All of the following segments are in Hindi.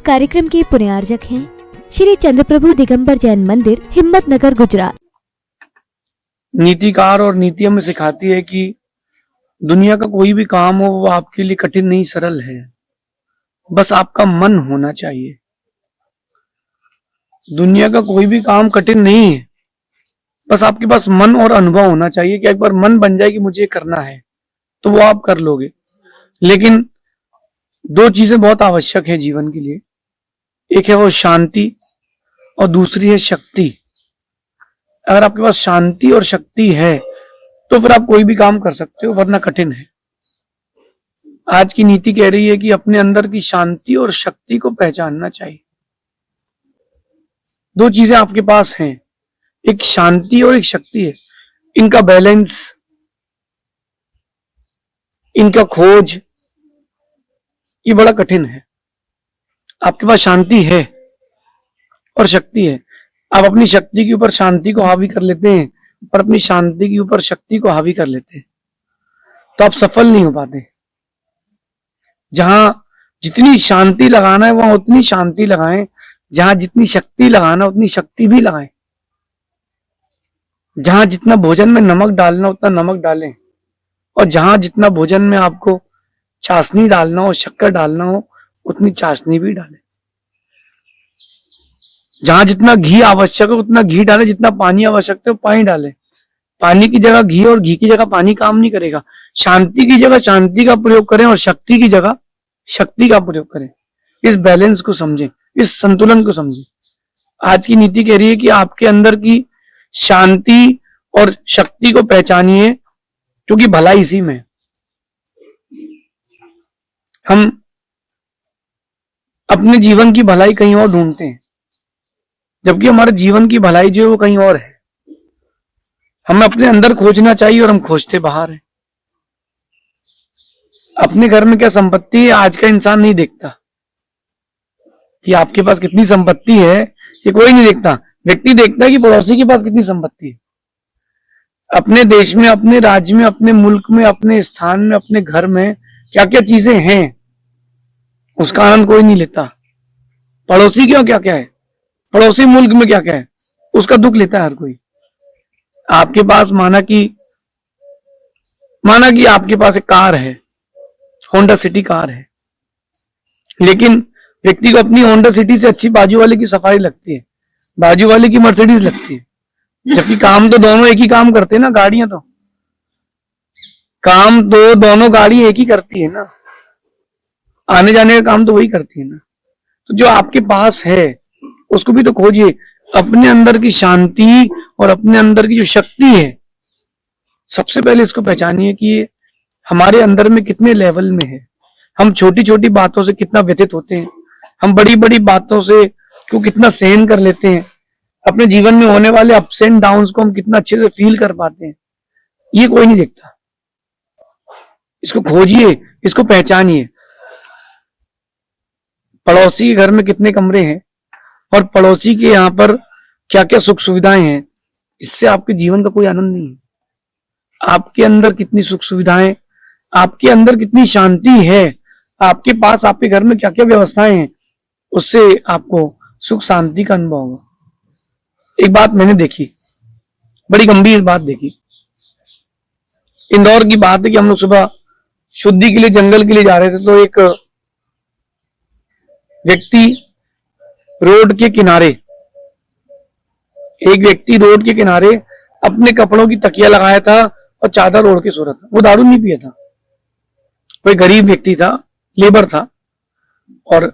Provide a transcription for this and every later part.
कार्यक्रम के पुण्यार्जक हैं श्री चंद्रप्रभु दिगंबर जैन मंदिर, हिम्मतनगर, गुजरात। नीतिकार और नीति हमें सिखाती है कि दुनिया का कोई भी काम हो वो आपके लिए कठिन नहीं, सरल है। बस आपका मन होना चाहिए। दुनिया का कोई भी काम कठिन नहीं है, बस आपके पास मन और अनुभव होना चाहिए कि एक बार मन बन जाए कि मुझे करना है तो वो आप कर लोगे। लेकिन दो चीजें बहुत आवश्यक है जीवन के लिए, एक है वो शांति और दूसरी है शक्ति। अगर आपके पास शांति और शक्ति है तो फिर आप कोई भी काम कर सकते हो, वरना कठिन है। आज की नीति कह रही है कि अपने अंदर की शांति और शक्ति को पहचानना चाहिए। दो चीजें आपके पास हैं, एक शांति और एक शक्ति है। इनका बैलेंस, इनका खोज, ये बड़ा कठिन है। आपके पास शांति है और शक्ति है, आप अपनी शक्ति के ऊपर शांति को हावी कर लेते हैं और अपनी शांति के ऊपर शक्ति को हावी कर लेते हैं, तो आप सफल नहीं हो पाते। जहां जितनी शांति लगाना है वहां उतनी शांति लगाएं, जहां जितनी शक्ति लगाना उतनी शक्ति भी लगाएं। जहां जितना भोजन में नमक डालना उतना नमक डालें, और जहां जितना भोजन में आपको चाशनी डालना हो, शक्कर डालना हो, उतनी चाशनी भी डालें। जहां जितना घी आवश्यक है उतना घी डालें, जितना पानी आवश्यक है पानी डालें। पानी की जगह घी और घी की जगह पानी काम नहीं करेगा। शांति की जगह शांति का प्रयोग करें और शक्ति की जगह शक्ति का प्रयोग करें। इस बैलेंस को समझें, इस संतुलन को समझें। आज की नीति कह रही है कि आपके अंदर की शांति और शक्ति को पहचानिए, क्योंकि भलाई इसी में है। हम अपने जीवन की भलाई कहीं और ढूंढते हैं, जबकि हमारे जीवन की भलाई जो है वो कहीं और है। हमें अपने अंदर खोजना चाहिए और हम खोजते बाहर हैं। अपने घर में क्या संपत्ति है आज का इंसान नहीं देखता, कि आपके पास कितनी संपत्ति है ये कोई नहीं देखता। व्यक्ति देखता है कि पड़ोसी के पास कितनी संपत्ति है। अपने देश में, अपने राज्य में, अपने मुल्क में, अपने स्थान में, अपने घर में क्या क्या चीजें हैं उसका आनंद कोई नहीं लेता। पड़ोसी क्यों क्या क्या है, पड़ोसी मुल्क में क्या क्या है उसका दुख लेता है हर कोई। आपके पास माना कि आपके पास एक कार है, होंडा सिटी कार है, लेकिन व्यक्ति को अपनी होंडा सिटी से अच्छी बाजू वाले की सफारी लगती है, बाजू वाले की मर्सिडीज लगती है। जबकि काम तो दोनों एक ही काम करते हैं ना, गाड़ियां तो काम तो दोनों गाड़ी एक ही करती है ना, आने जाने का काम तो वही करती है ना। तो जो आपके पास है उसको भी तो खोजिए। अपने अंदर की शांति और अपने अंदर की जो शक्ति है, सबसे पहले इसको पहचानिए कि ये हमारे अंदर में कितने लेवल में है। हम छोटी छोटी बातों से कितना व्यथित होते हैं, हम बड़ी बड़ी बातों से क्यों कितना सहन कर लेते हैं, अपने जीवन में होने वाले अप्स एंड डाउन्स को हम कितना अच्छे से फील कर पाते हैं, ये कोई नहीं देखता। इसको खोजिए, इसको पहचानिए। पड़ोसी के घर में कितने कमरे हैं और पड़ोसी के यहाँ पर क्या क्या सुख सुविधाएं हैं, इससे आपके जीवन का कोई आनंद नहीं है। आपके अंदर कितनी सुख सुविधाएं, आपके अंदर कितनी शांति है, आपके पास आपके घर में क्या क्या व्यवस्थाएं हैं, उससे आपको सुख शांति का अनुभव होगा। एक बात मैंने देखी, बड़ी गंभीर बात देखी। इंदौर की बात है कि हम लोग सुबह शुद्धि के लिए जंगल के लिए जा रहे थे, तो एक व्यक्ति रोड के किनारे अपने कपड़ों की तकिया लगाया था और चादर ओढ़ के सो रहा था। वो दारू नहीं पिया था, कोई गरीब व्यक्ति था, लेबर था, और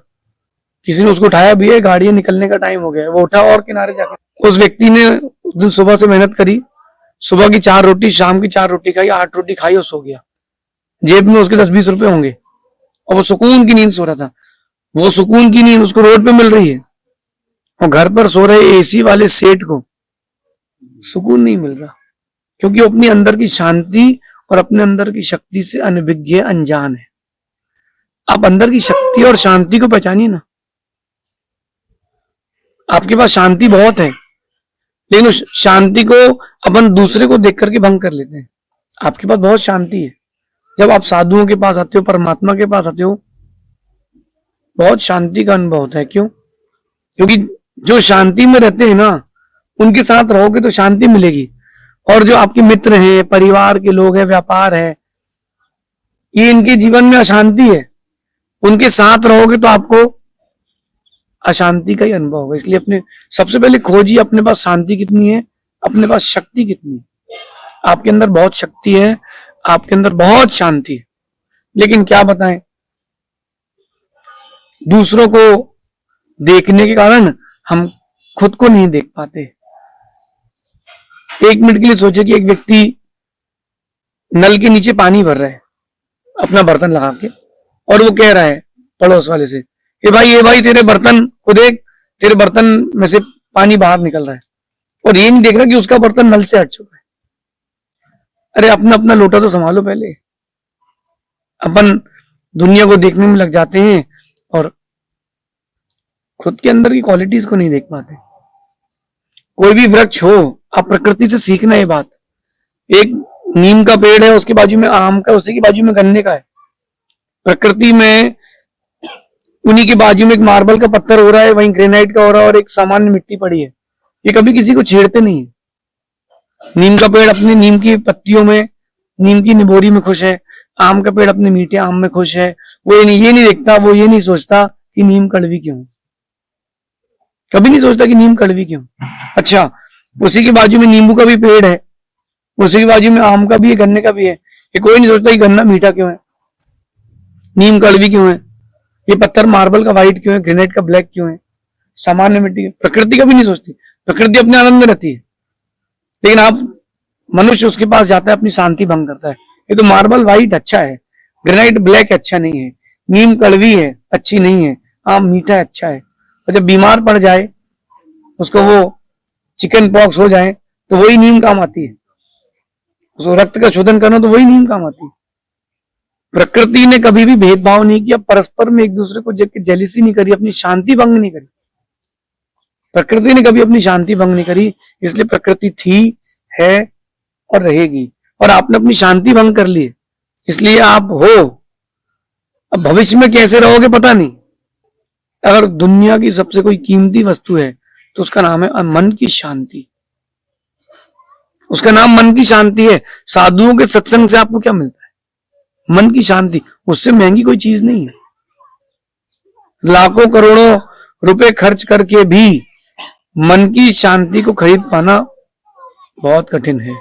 किसी ने उसको उठाया भी है, गाड़ी निकलने का टाइम हो गया, वो उठा और किनारे जाकर उस व्यक्ति ने उस दिन सुबह से मेहनत करी, सुबह की 4 रोटी, शाम की 4 रोटी खाई, 8 रोटी खाई और सो गया। जेब में उसके 10-20 रुपए होंगे और वो सुकून की नींद सो रहा था। वो सुकून की नींद उसको रोड पे मिल रही है और घर पर सो रहे एसी वाले सेठ को सुकून नहीं मिल रहा, क्योंकि वो अपने अंदर की शांति और अपने अंदर की शक्ति से अनभिज्ञ, अनजान है। आप अंदर की शक्ति और शांति को पहचानिए ना। आपके पास शांति बहुत है, लेकिन उस शांति को अपन दूसरे को देख करके भंग कर लेते हैं। आपके पास बहुत शांति है। जब आप साधुओं के पास आते हो, परमात्मा के पास आते हो, बहुत शांति का अनुभव होता है। क्यों? क्योंकि जो शांति में रहते हैं ना, उनके साथ रहोगे तो शांति मिलेगी। और जो आपके मित्र हैं, परिवार के लोग हैं, व्यापार है, ये इनके जीवन में अशांति है, उनके साथ रहोगे तो आपको अशांति का ही अनुभव होगा। इसलिए अपने सबसे पहले खोजिए अपने पास शांति कितनी है, अपने पास शक्ति कितनी है। आपके अंदर बहुत शक्ति है, आपके अंदर बहुत शांति है, लेकिन क्या बताएं, दूसरों को देखने के कारण हम खुद को नहीं देख पाते। एक मिनट के लिए सोचे कि एक व्यक्ति नल के नीचे पानी भर रहा है अपना बर्तन लगा के, और वो कह रहा है पड़ोस वाले से, ये भाई तेरे बर्तन को देख, तेरे बर्तन में से पानी बाहर निकल रहा है, और ये नहीं देख रहा कि उसका बर्तन नल से हट चुका है। अरे अपना अपना लोटा तो संभालो पहले। अपन दुनिया को देखने में लग जाते हैं और खुद के अंदर की क्वालिटीज को नहीं देख पाते। कोई भी वृक्ष हो, आप प्रकृति से सीखना ये बात। एक नीम का पेड़ है, उसके बाजू में आम का, उसी के बाजू में गन्ने का है। प्रकृति में उन्हीं के बाजू में एक मार्बल का पत्थर हो रहा है, वहीं ग्रेनाइट का हो रहा है, और एक सामान्य मिट्टी पड़ी है। ये कभी किसी को छेड़ते नहीं है। नीम का पेड़ अपने नीम की पत्तियों में, नीम की निबोरी में खुश है, आम का पेड़ अपने मीठे आम में खुश है। वो ये नहीं देखता, वो ये नहीं सोचता कि नीम कड़वी क्यों, कभी नहीं सोचता कि नीम कड़वी क्यों। अच्छा, उसी के बाजू में नींबू का भी पेड़ है, उसी के बाजू में आम का भी है, गन्ने का भी है। ये कोई नहीं सोचता कि गन्ना मीठा क्यों है, नीम कड़वी क्यों है, ये पत्थर मार्बल का व्हाइट क्यों है, ग्रेनाइट का ब्लैक क्यों है, सामान्य मिट्टी। प्रकृति का भी नहीं सोचती, प्रकृति अपने आनंद में रहती है। लेकिन आप मनुष्य उसके पास जाता है, अपनी शांति भंग करता है। ये तो मार्बल व्हाइट अच्छा है, ग्रेनाइट ब्लैक अच्छा नहीं है, नीम कड़वी है अच्छी नहीं है, आम मीठा है अच्छा है। और जब बीमार पड़ जाए, उसको वो चिकन पॉक्स हो जाए, तो वही नीम काम आती है। उसको रक्त का शोधन करना तो वही नीम काम आती है। प्रकृति ने कभी भी भेदभाव नहीं किया, परस्पर में एक दूसरे को जेलिसी नहीं करी, अपनी शांति भंग नहीं करी। प्रकृति ने कभी अपनी शांति भंग नहीं करी, इसलिए प्रकृति थी, है और रहेगी। और आपने अपनी शांति भंग कर ली, इसलिए आप हो। अब भविष्य में कैसे रहोगे पता नहीं। अगर दुनिया की सबसे कोई कीमती वस्तु है तो उसका नाम है मन की शांति। उसका नाम मन की शांति है। साधुओं के सत्संग से आपको क्या मिलता है? मन की शांति। उससे महंगी कोई चीज नहीं है। लाखों करोड़ों रुपए खर्च करके भी मन की शांति को खरीद पाना बहुत कठिन है।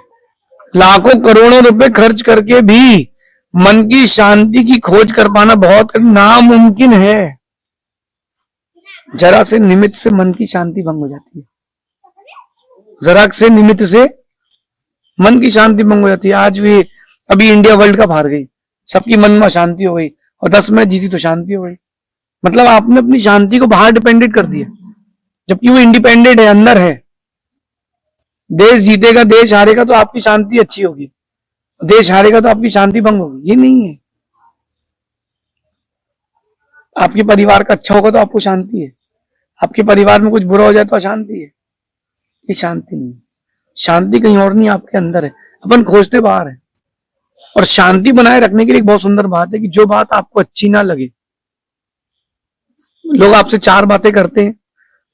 लाखों करोड़ों रुपए खर्च करके भी मन की शांति की खोज कर पाना बहुत कठिन, नामुमकिन है। जरा से निमित्त से मन की शांति भंग हो जाती है। जरा से निमित्त से मन की शांति भंग हो जाती है। आज भी अभी इंडिया वर्ल्ड कप हार गई, सबकी मन में अशांति हो गई, और 10 मैच जीती तो शांति हो गई। मतलब आपने अपनी शांति को बाहर डिपेंडेंट कर दिया, जबकि वो इंडिपेंडेंट है, अंदर है। देश जीतेगा, देश हारेगा तो आपकी शांति अच्छी होगी, देश हारेगा तो आपकी शांति भंग होगी। ये नहीं है। आपके परिवार का अच्छा होगा तो आपको शांति है, आपके परिवार में कुछ बुरा हो जाए तो अशांति है। ये शांति नहीं। शांति कहीं और नहीं, आपके अंदर है। अपन खोजते बाहर है। और शांति बनाए रखने के लिए एक बहुत सुंदर बात है कि जो बात आपको अच्छी ना लगे, लोग आपसे 4 बातें करते हैं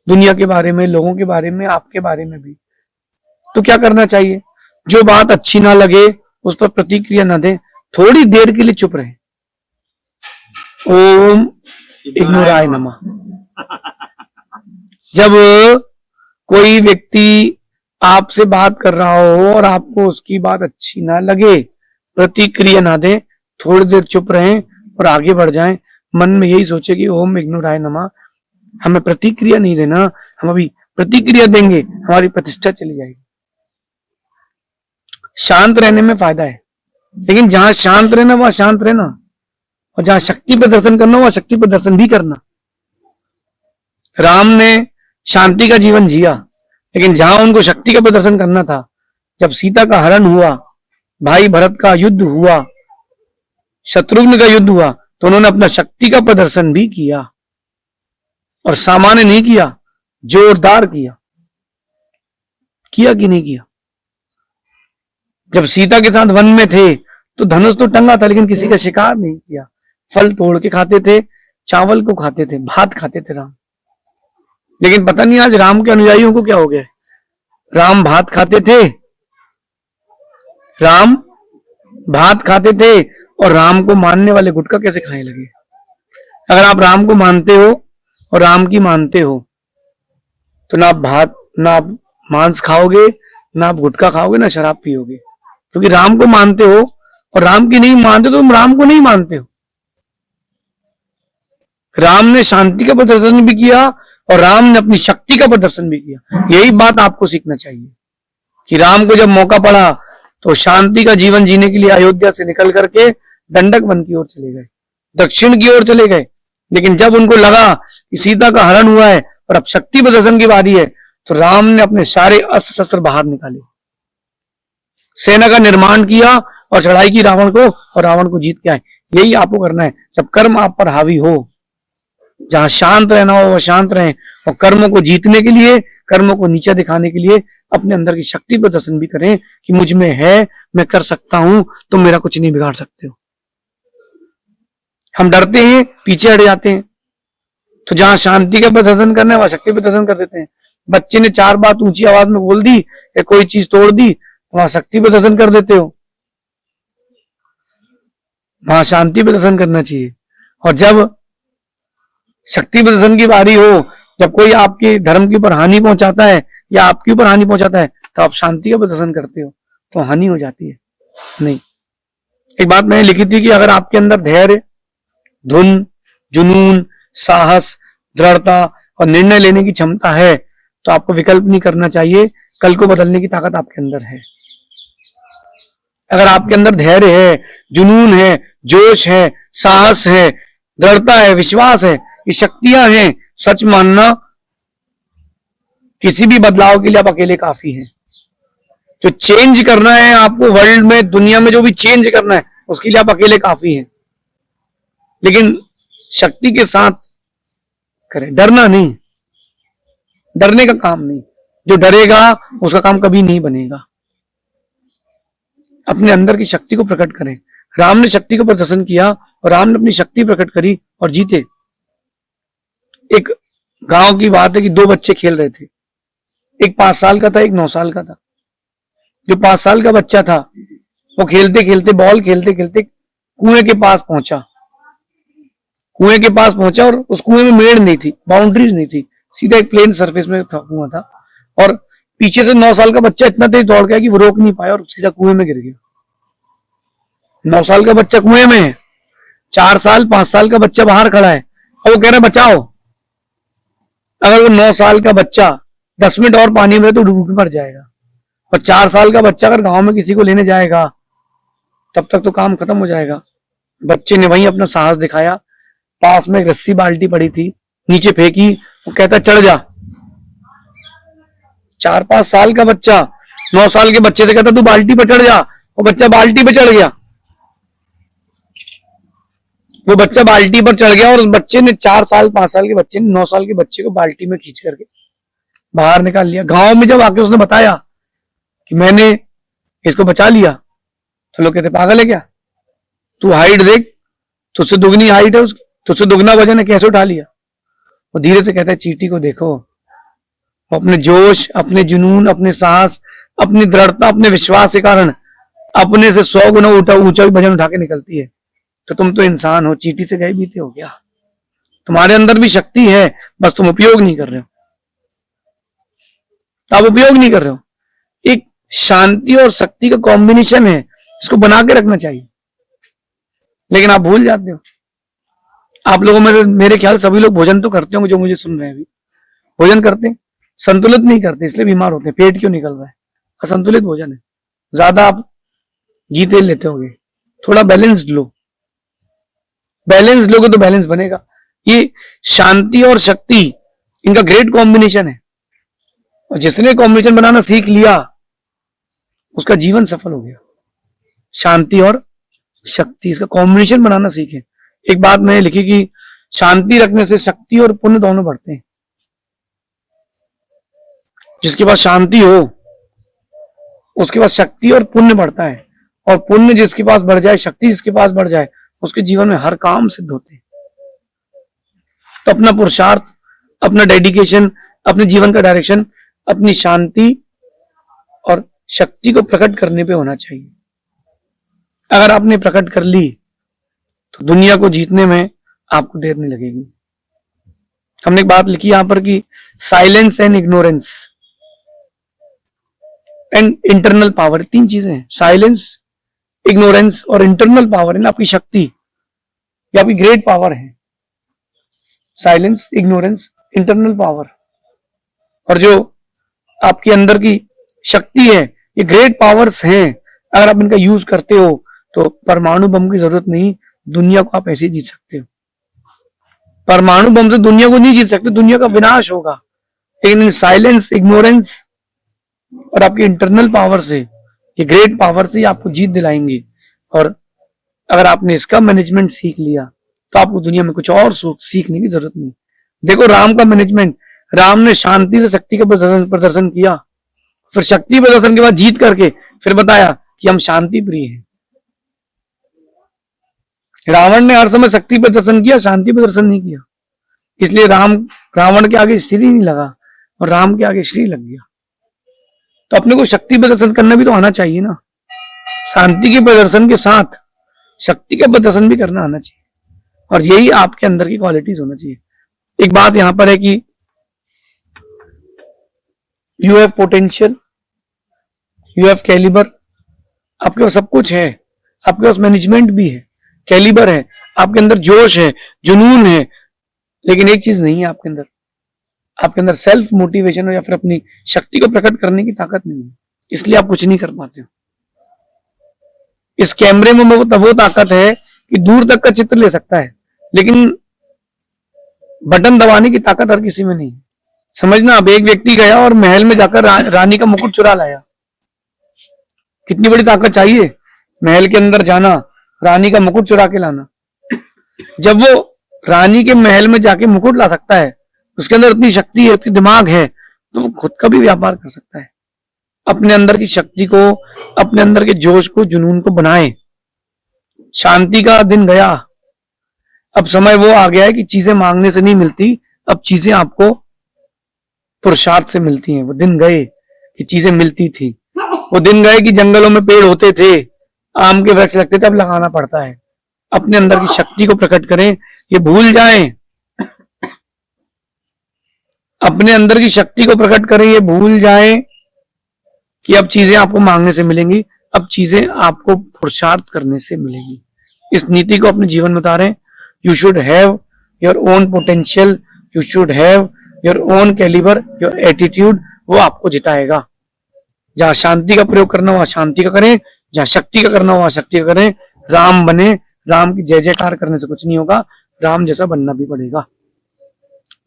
दुनिया के बारे में, लोगों के बारे में, आपके बारे में भी, तो क्या करना चाहिए? जो बात अच्छी ना लगे उस पर प्रतिक्रिया ना दें, थोड़ी देर के लिए चुप रहे। ओम इग्नोराय नमः। जब कोई व्यक्ति आपसे बात कर रहा हो और आपको उसकी बात अच्छी ना लगे, प्रतिक्रिया ना दें, थोड़ी देर चुप रहें और आगे बढ़ जाएं। मन में यही सोचे कि ओम इग्नोराय नमः, हमें प्रतिक्रिया नहीं देना, हम अभी प्रतिक्रिया देंगे हमारी प्रतिष्ठा चली जाएगी। शांत रहने में फायदा है, लेकिन जहां शांत रहना वहां शांत रहना, और जहां शक्ति प्रदर्शन करना वहां शक्ति प्रदर्शन भी करना। राम ने शांति का जीवन जिया, लेकिन जहां उनको शक्ति का प्रदर्शन करना था, जब सीता का हरण हुआ, भाई भरत का युद्ध हुआ, शत्रुघ्न का युद्ध हुआ, तो उन्होंने अपना शक्ति का प्रदर्शन भी किया, और सामान्य नहीं किया, जोरदार किया। किया कि नहीं किया? जब सीता के साथ वन में थे तो धनुष तो टंगा था, लेकिन किसी का शिकार नहीं किया। फल तोड़ के खाते थे, चावल को खाते थे, भात खाते थे राम। लेकिन पता नहीं आज राम के अनुयायियों को क्या हो गया। राम भात खाते थे, राम भात खाते थे और राम को मानने वाले गुटखा कैसे खाने लगे। अगर आप राम को मानते हो और राम की मानते हो तो ना आप भात, ना आप मांस खाओगे, ना आप गुटखा खाओगे, ना शराब पियोगे। क्योंकि राम को मानते हो और राम की नहीं मानते तो तुम राम को नहीं मानते हो। राम ने शांति का प्रदर्शन भी किया और राम ने अपनी शक्ति का प्रदर्शन भी किया। यही बात आपको सीखना चाहिए कि राम को जब मौका पड़ा तो शांति का जीवन जीने के लिए अयोध्या से निकल करके दंडक वन की ओर चले गए, दक्षिण की ओर चले गए। लेकिन जब उनको लगा कि सीता का हरण हुआ है और अब शक्ति प्रदर्शन की बारी है, तो राम ने अपने सारे अस्त्र शस्त्र बाहर निकाले, सेना का निर्माण किया और चढ़ाई की रावण को, और रावण को जीत के आए। यही आपको करना है। जब कर्म आप पर हावी हो, जहां शांत रहना हो वह शांत रहे, और कर्मों को जीतने के लिए, कर्मों को नीचा दिखाने के लिए अपने अंदर की शक्ति प्रदर्शन भी करें कि मुझ में है, मैं कर सकता हूं, तुम मेरा कुछ नहीं बिगाड़ सकते हो। हम डरते हैं, पीछे हट जाते हैं। तो जहां शांति का प्रदर्शन करना है वहां शक्ति प्रदर्शन कर देते हैं। बच्चे ने 4 बात ऊंची आवाज में बोल दी या कोई चीज तोड़ दी, वहां शक्ति प्रदर्शन कर देते हो। वहां शांति प्रदर्शन करना चाहिए। और जब शक्ति प्रदर्शन की बारी हो, जब कोई आपके धर्म के ऊपर हानि पहुंचाता है या आपके ऊपर हानि पहुंचाता है, तो आप शांति का प्रदर्शन करते हो, तो हानि हो जाती है। नहीं, एक बात मैंने लिखी थी कि अगर आपके अंदर धैर्य, धुन, जुनून, साहस, दृढ़ता और निर्णय लेने की क्षमता है तो आपको विकल्प नहीं करना चाहिए। कल को बदलने की ताकत आपके अंदर है। अगर आपके अंदर धैर्य है, जुनून है, जोश है, साहस है, दृढ़ता है, विश्वास है, ये शक्तियां हैं, सच मानना किसी भी बदलाव के लिए आप अकेले काफी हैं। जो चेंज करना है आपको वर्ल्ड में, दुनिया में जो भी चेंज करना है उसके लिए आप अकेले काफी हैं। लेकिन शक्ति के साथ करें, डरना नहीं, डरने का काम नहीं। जो डरेगा उसका काम कभी नहीं बनेगा। अपने अंदर की शक्ति को प्रकट करें। राम ने शक्ति को प्रदर्शन किया और राम ने अपनी शक्ति प्रकट करी और जीते। एक गांव की बात है कि 2 बच्चे खेल रहे थे, एक 5 साल का था, एक 9 साल का था। जो 5 साल का बच्चा था वो खेलते खेलते, बॉल खेलते खेलते कुएं के पास पहुंचा। कुएं के पास पहुंचा और उस कुएं में मेड़ नहीं थी, बाउंड्रीज नहीं थी, सीधा एक प्लेन सरफेस में था, कुआं था। और पीछे से 9 साल का बच्चा इतना तेज दौड़ गया कि वो रोक नहीं पाया और सीधा कुएं में गिर गया। 9 साल का बच्चा कुएं में है, 4 साल 5 साल का बच्चा बाहर खड़ा है और वो कह रहा है बचाओ। अगर वो 9 साल का बच्चा 10 मिनट और पानी में तो डूब के मर जाएगा, और 4 साल का बच्चा अगर गांव में किसी को लेने जाएगा तब तक तो काम खत्म हो जाएगा। बच्चे ने वहीं अपना साहस दिखाया। पास में एक रस्सी बाल्टी पड़ी थी, नीचे फेंकी, वो कहता चढ़ जा। 4-5 साल का बच्चा 9 साल के बच्चे से कहता तू बाल्टी पर चढ़ जा, वो बच्चा बाल्टी पे चढ़ गया। वो बच्चा बाल्टी पर चढ़ गया और उस बच्चे ने 4 साल 5 साल के बच्चे ने 9 साल के बच्चे को बाल्टी में खींच करके बाहर निकाल लिया। गांव में जब आके उसने बताया कि मैंने इसको बचा लिया, तो लोग कहते पागल है क्या, तू हाइट देख, तुझसे दुगनी हाइट है उसकी, तुझसे दुगना वजन है, कैसे उठा लिया। वो धीरे से कहता है चींटी को देखो, वो अपने जोश, अपने जुनून, अपने साहस, अपनी दृढ़ता, अपने विश्वास के कारण अपने से 100 गुना ऊंचा वजन उठा के निकलती है। तो तुम तो इंसान हो, चींटी से गए बीते हो क्या। तुम्हारे अंदर भी शक्ति है, बस तुम उपयोग नहीं कर रहे हो। तो आप उपयोग नहीं कर रहे हो। एक शांति और शक्ति का कॉम्बिनेशन है, इसको बना के रखना चाहिए, लेकिन आप भूल जाते हो। आप लोगों में से मेरे ख्याल सभी लोग भोजन तो करते होंगे, जो मुझे सुन रहे हैं अभी भोजन करते हैं, संतुलित नहीं करते, इसलिए बीमार होते हैं। पेट क्यों निकल रहा है, असंतुलित भोजन है। ज्यादा आप घी तेल लेते होंगे, थोड़ा बैलेंस्ड लो, बैलेंस लोगे तो बैलेंस बनेगा। ये शांति और शक्ति, इनका ग्रेट कॉम्बिनेशन है, और जिसने कॉम्बिनेशन बनाना सीख लिया उसका जीवन सफल हो गया। शांति और शक्ति, इसका कॉम्बिनेशन बनाना सीखे। एक बात मैंने लिखी कि शांति रखने से शक्ति और पुण्य दोनों बढ़ते हैं। जिसके पास शांति हो उसके पास शक्ति और पुण्य बढ़ता है, और पुण्य जिसके पास बढ़ जाए, शक्ति जिसके पास बढ़ जाए, उसके जीवन में हर काम सिद्ध होते हैं। तो अपना पुरुषार्थ, अपना डेडिकेशन, अपने जीवन का डायरेक्शन अपनी शांति और शक्ति को प्रकट करने पे होना चाहिए। अगर आपने प्रकट कर ली तो दुनिया को जीतने में आपको देर नहीं लगेगी। हमने एक बात लिखी यहां पर कि silence and ignorance and internal power, 3 चीजें हैं। साइलेंस, इग्नोरेंस और इंटरनल पावर है ना, आपकी शक्ति, ये आपकी ग्रेट पावर है। साइलेंस, इग्नोरेंस, इंटरनल पावर, और जो आपके अंदर की शक्ति है, ये ग्रेट पावर्स हैं। अगर आप इनका यूज करते हो तो परमाणु बम की जरूरत नहीं, दुनिया को आप ऐसे ही जीत सकते हो। परमाणु बम से दुनिया को नहीं जीत सकते, दुनिया का विनाश होगा। लेकिन साइलेंस, इग्नोरेंस और आपकी इंटरनल पावर से, ये ग्रेट पावर से आपको जीत दिलाएंगे। और अगर आपने इसका मैनेजमेंट सीख लिया तो आपको दुनिया में कुछ और सीखने की जरूरत नहीं। देखो राम का मैनेजमेंट, राम ने शांति से शक्ति का प्रदर्शन किया, फिर शक्ति प्रदर्शन के बाद जीत करके फिर बताया कि हम शांति प्रिय हैं। रावण ने हर समय शक्ति प्रदर्शन किया, शांति प्रदर्शन नहीं किया, इसलिए रावण के आगे श्री नहीं लगा और राम के आगे श्री लग गया। तो अपने को शक्ति प्रदर्शन करना भी तो आना चाहिए ना। शांति के प्रदर्शन के साथ शक्ति का प्रदर्शन भी करना आना चाहिए, और यही आपके अंदर की क्वालिटीज होना चाहिए। एक बात यहां पर है कि you have potential, you have calibre, आपके पास सब कुछ है, आपके पास मैनेजमेंट भी है, कैलिबर है, आपके अंदर जोश है, जुनून है, लेकिन एक चीज नहीं है आपके अंदर सेल्फ मोटिवेशन या फिर अपनी शक्ति को प्रकट करने की ताकत नहीं है, इसलिए आप कुछ नहीं कर पाते हो। इस कैमरे में वो ताकत है कि दूर तक का चित्र ले सकता है, लेकिन बटन दबाने की ताकत हर किसी में नहीं है। समझना, अब एक व्यक्ति गया और महल में जाकर रानी का मुकुट चुरा लाया, कितनी बड़ी ताकत चाहिए महल के अंदर जाना, रानी का मुकुट चुरा के लाना। जब वो रानी के महल में जाके मुकुट ला सकता है, उसके अंदर इतनी शक्ति है, इतनी दिमाग है, तो वो खुद का भी व्यापार कर सकता है। अपने अंदर की शक्ति को, अपने अंदर के जोश को, जुनून को बनाए। शांति का दिन गया, अब समय वो आ गया है कि चीजें मांगने से नहीं मिलती, अब चीजें आपको पुरुषार्थ से मिलती हैं। वो दिन गए कि चीजें मिलती थी, वो दिन गए कि जंगलों में पेड़ होते थे, आम के वृक्ष लगते थे, अब लगाना पड़ता है। अपने अंदर की शक्ति को प्रकट करें, ये भूल जाएं। अपने अंदर की शक्ति को प्रकट करें, ये भूल जाएं कि अब चीजें आपको मांगने से मिलेंगी, अब चीजें आपको पुरुषार्थ करने से मिलेंगी। इस नीति को अपने जीवन में उतारें। You should have your own potential, you should have your own calibre, your attitude, वो आपको जिताएगा। जहां शांति का प्रयोग करना वहां शांति का करें, जहां शक्ति का करना वहां शक्ति का करें। राम बने, राम की जय जयकार करने से कुछ नहीं होगा, राम जैसा बनना भी पड़ेगा।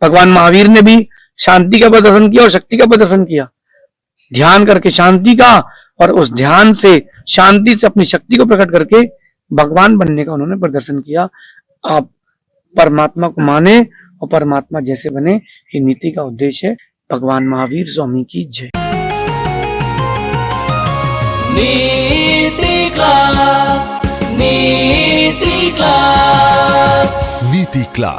भगवान महावीर ने भी शांति का प्रदर्शन किया और शक्ति का प्रदर्शन किया, ध्यान करके शांति का, और उस ध्यान से, शांति से अपनी शक्ति को प्रकट करके भगवान बनने का उन्होंने प्रदर्शन किया। आप परमात्मा को माने और परमात्मा जैसे बने, ये नीति का उद्देश्य है। भगवान महावीर स्वामी की जय। नीति क्लास, नीति क्लास, नीति क्लास।